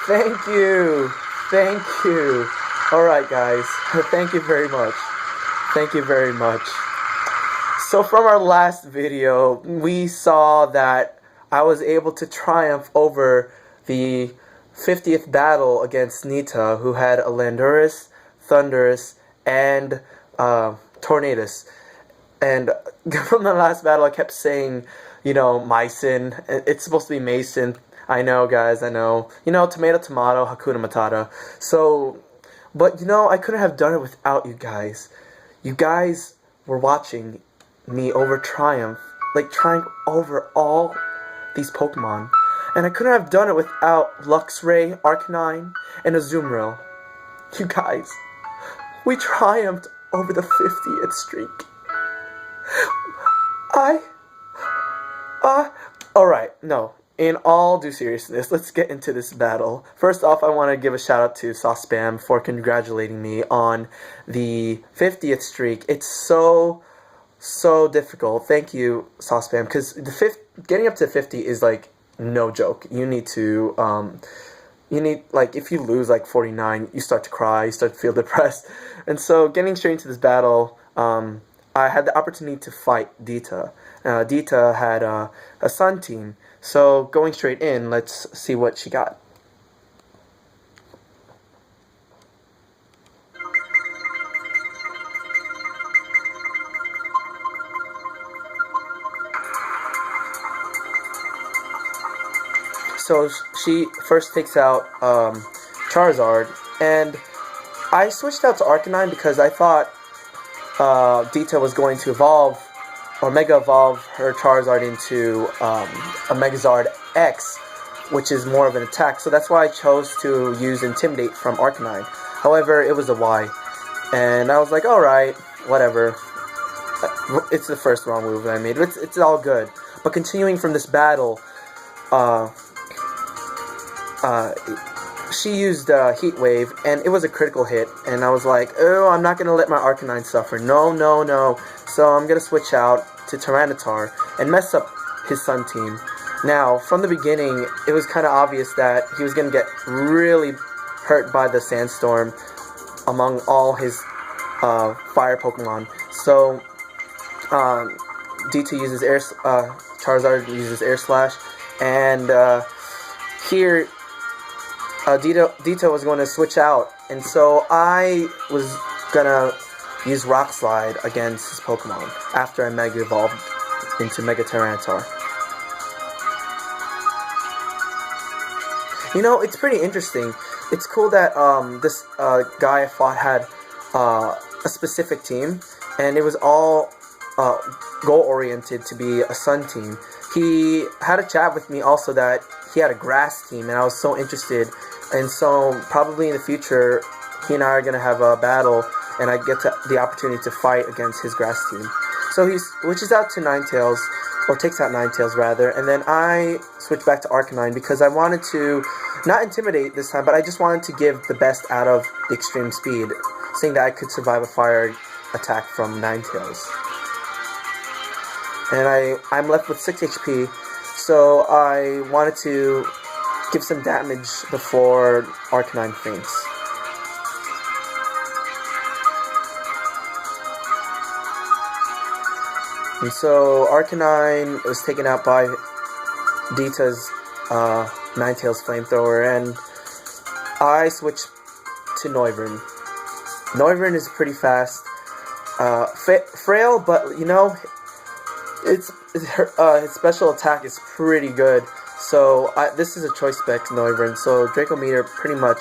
Thank you. Thank you. Alright, guys. Thank you very much. Thank you very much. So, from our last video, we saw that I was able to triumph over the 50th battle against Nita, who had a Landurus, Thundurus, and Tornadus. And from the last battle, I kept saying, Mycin. It's supposed to be Mason. I know, guys, I know. Tomato, tomato, Hakuna Matata. So, but, I couldn't have done it without you guys. You guys were watching me triumph over all these Pokemon. And I couldn't have done it without Luxray, Arcanine, and Azumarill. You guys, we triumphed over the 50th streak. Alright, no. In all due seriousness, let's get into this battle. First off, I want to give a shout out to Sauce Spam for congratulating me on the 50th streak. It's so difficult. Thank you, Sauce Spam, because getting up to 50 is like no joke. You need to, if you lose like 49, you start to cry, you start to feel depressed. And so getting straight into this battle, I had the opportunity to fight Dita. Dita had a Sun team. So going straight in, let's see what she got. So she first takes out Charizard, and I switched out to Arcanine because I thought Dita was going to evolve or Mega Evolve her Charizard into a Megazord X, which is more of an attack. So that's why I chose to use Intimidate from Arcanine. However, it was a Y, and I was like, alright, whatever. It's the first wrong move that I made. It's all good. But continuing from this battle, she used Heat Wave, and it was a critical hit, and I was like, oh, I'm not going to let my Arcanine suffer. No. So I'm going to switch out to Tyranitar and mess up his Sun team. Now, from the beginning, it was kind of obvious that he was going to get really hurt by the Sandstorm among all his fire Pokemon. So, Dita uses Charizard uses Air Slash, and here Dita was going to switch out, and so I was gonna use Rock Slide against his Pokemon after I Mega Evolved into Mega Tyranitar. It's pretty interesting. It's cool that this guy I fought had a specific team, and it was all goal-oriented to be a Sun team. He had a chat with me also that he had a Grass team, and I was so interested. And so, probably in the future, he and I are going to have a battle, and I get the opportunity to fight against his Grass team. So he switches out to Ninetales, or takes out Ninetales rather, and then I switch back to Arcanine because I wanted to, not intimidate this time, but I just wanted to give the best out of the extreme speed, saying that I could survive a fire attack from Ninetales. And I'm left with 6 HP, so I wanted to give some damage before Arcanine faints. And so Arcanine was taken out by Dita's Ninetales Flamethrower, and I switched to Noivern. Noivern is pretty fast, frail, but its special attack is pretty good. So this is a choice spec Noivern, so Draco Meteor pretty much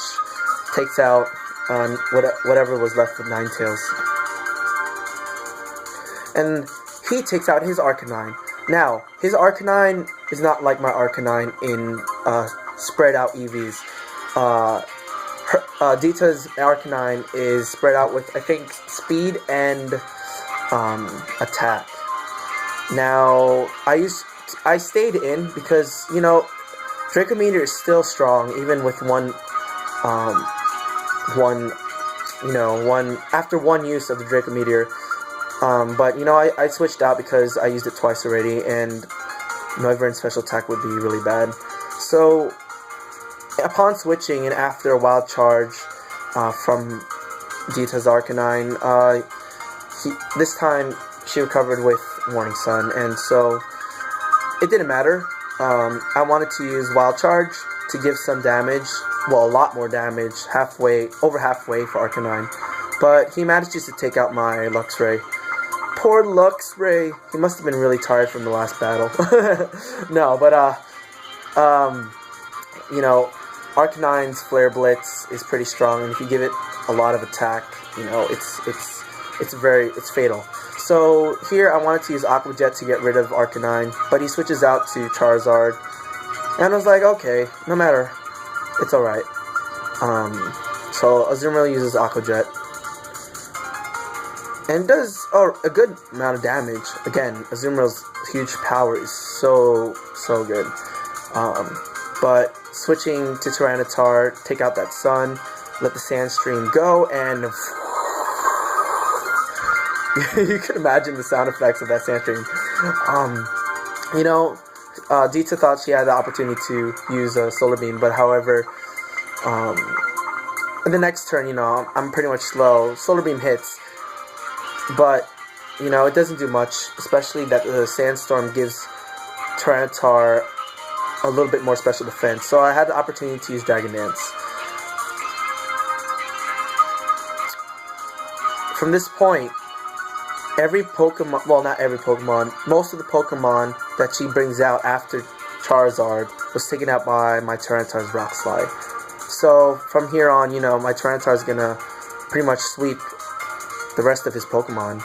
takes out whatever was left with Ninetales. And he takes out his Arcanine. Now, his Arcanine is not like my Arcanine in spread out EVs. Dita's Arcanine is spread out with, I think, speed and attack. Now, I stayed in because, Draco Meteor is still strong, even with after one use of the Draco Meteor. But, I switched out because I used it twice already, and Noivern's special attack would be really bad. So, Upon switching and after a wild charge from Dita's Arcanine, this time she recovered with Warning Sun, and so it didn't matter. I wanted to use Wild Charge to give some damage, well, a lot more damage, over halfway for Arcanine, but he manages to take out my Luxray. Poor Luxray. He must have been really tired from the last battle. No, but you know, Arcanine's Flare Blitz is pretty strong, and if you give it a lot of attack, you know, it's fatal. So here I wanted to use Aqua Jet to get rid of Arcanine, but he switches out to Charizard, and I was like, okay, no matter, it's alright. So Azumarill uses Aqua Jet, and does a good amount of damage. Again, Azumarill's huge power is so good. But switching to Tyranitar, take out that Sun, let the Sand Stream go, and you can imagine the sound effects of that Sand Stream. You know, Dita thought she had the opportunity to use a Solar Beam, but however, in the next turn, you know, I'm pretty much slow. Solar Beam hits, but, you know, it doesn't do much, especially that the Sandstorm gives Tyranitar a little bit more special defense. So I had the opportunity to use Dragon Dance. From this point, every Pokemon, well, not every Pokemon, most of the Pokemon that she brings out after Charizard was taken out by my Tyranitar's Rock Slide. So from here on, you know, my Tyranitar is gonna pretty much sweep the rest of his Pokemon.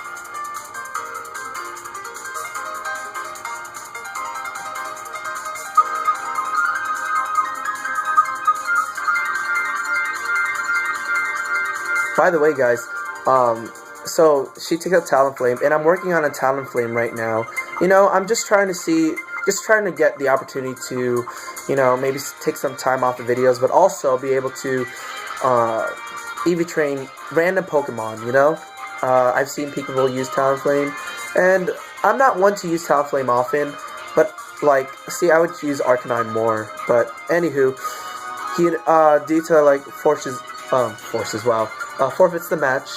By the way, guys, so she took out Talonflame, and I'm working on a Talonflame right now. You know, I'm just trying to get the opportunity to, you know, maybe take some time off the videos, but also be able to EV train random Pokemon, you know? I've seen people use Talonflame, and I'm not one to use Talonflame often, but, like, see, I would use Arcanine more, but, anywho, Dita, like, forfeits the match,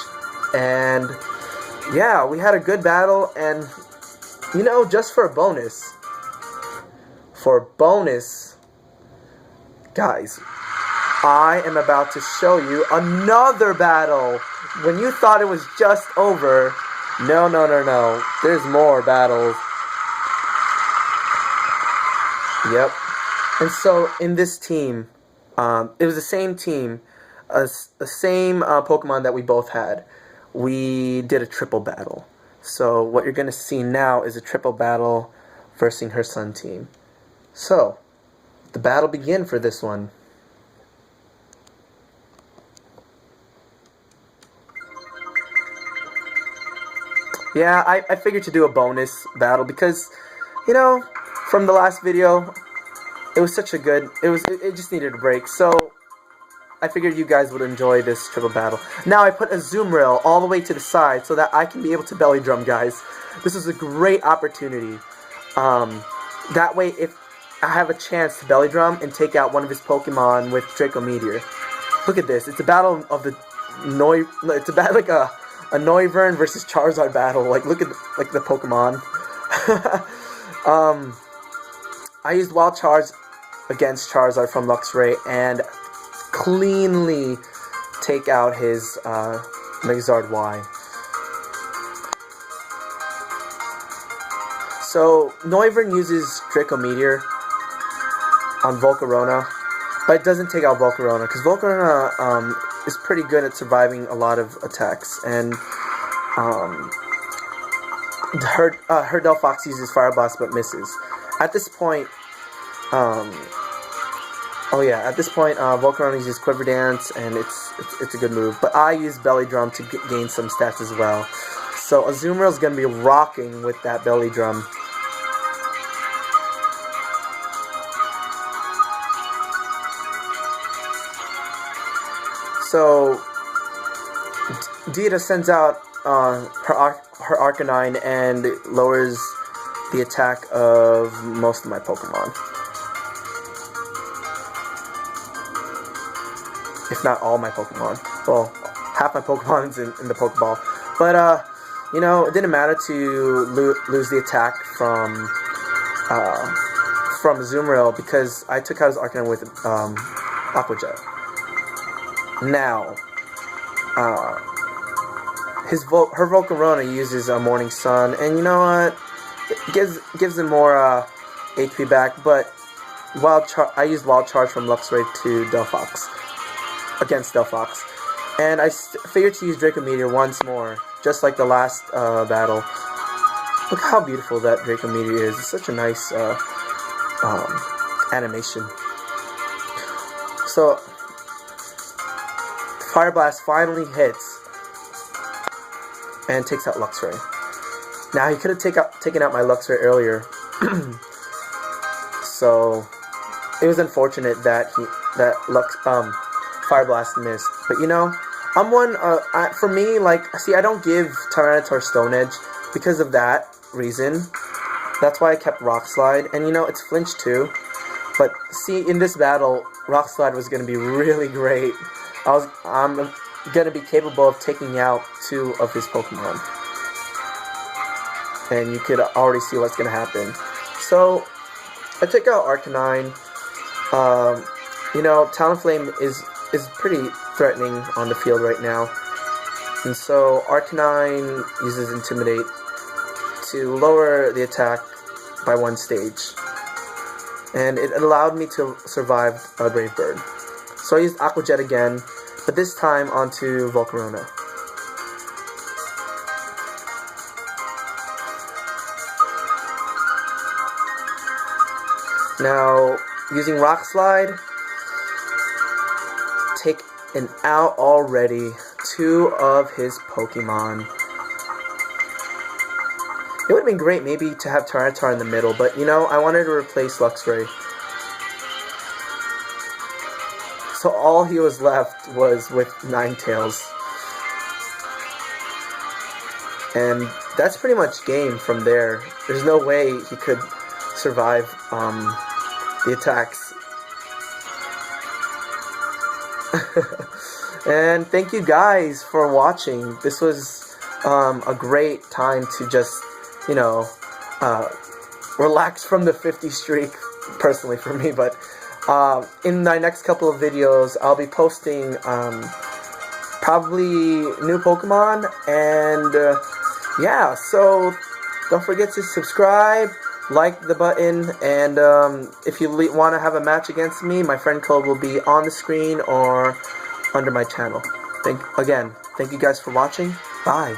and, yeah, we had a good battle, and, you know, just for bonus, guys, I am about to show you another battle. When you thought it was just over, no, there's more battles. Yep. And so in this team, it was the same team, the same Pokemon that we both had. We did a triple battle. So what you're going to see now is a triple battle versus her Sun team. So, the battle began for this one. Yeah, I figured to do a bonus battle because, you know, from the last video, it was such a good, it just needed a break. So, I figured you guys would enjoy this triple battle. Now I put a Azumarill all the way to the side so that I can be able to belly drum, guys. This is a great opportunity. That way, if I have a chance to belly drum and take out one of his Pokemon with Draco Meteor. Look at this. It's a battle of the it's a battle like a Noivern versus Charizard battle. Like, look at the Pokemon. I used Wild Charge against Charizard from Luxray and cleanly take out his Megazord Y. So Noivern uses Draco Meteor on Volcarona, but it doesn't take out Volcarona because Volcarona is pretty good at surviving a lot of attacks, and her Delphox uses Fire Blast but misses. At this point, Volcarona uses Quiver Dance, and it's a good move. But I use Belly Drum to gain some stats as well. So Azumarill's gonna be rocking with that Belly Drum. So Dita sends out her Arcanine and lowers the attack of most of my Pokemon. if not all my Pokemon. Well, half my Pokemon's in the Pokeball. But, you know, it didn't matter to lose the attack from Azumarill because I took out his Arcanine with Aqua Jet. Now, her Volcarona uses a Morning Sun, and you know what? It gives him more HP back, but I used Wild Charge from Luxray to Delphox against Delphox, and I figured to use Draco Meteor once more, just like the last battle. Look how beautiful that Draco Meteor is. It's such a nice animation. So Fire Blast finally hits and takes out Luxray. Now he could have taken out my Luxray earlier, so it was unfortunate that Fire Blast missed. But you know, I'm one. For me, like, see, I don't give Tyranitar Stone Edge because of that reason. That's why I kept Rock Slide, and you know, it's flinch too. But see, in this battle, Rock Slide was going to be really great. I'm going to be capable of taking out 2 of his Pokemon. And you could already see what's going to happen. So, I took out Arcanine. You know, Talonflame is pretty threatening on the field right now. And so, Arcanine uses Intimidate to lower the attack by 1 stage. And it allowed me to survive a Brave Bird. So I used Aqua Jet again, but this time onto Volcarona. Now, using Rock Slide, take out already 2 of his Pokemon. It would have been great maybe to have Tyranitar in the middle, but you know, I wanted to replace Luxray. So all he was left was with Ninetales. And that's pretty much game from there. There's no way he could survive the attacks. And thank you guys for watching. This was a great time to just, you know, relax from the 50 streak, personally for me. But in my next couple of videos, I'll be posting probably new Pokemon, and yeah, so don't forget to subscribe, like the button, and if you want to have a match against me, my friend code will be on the screen or under my channel. Thank you guys for watching. Bye.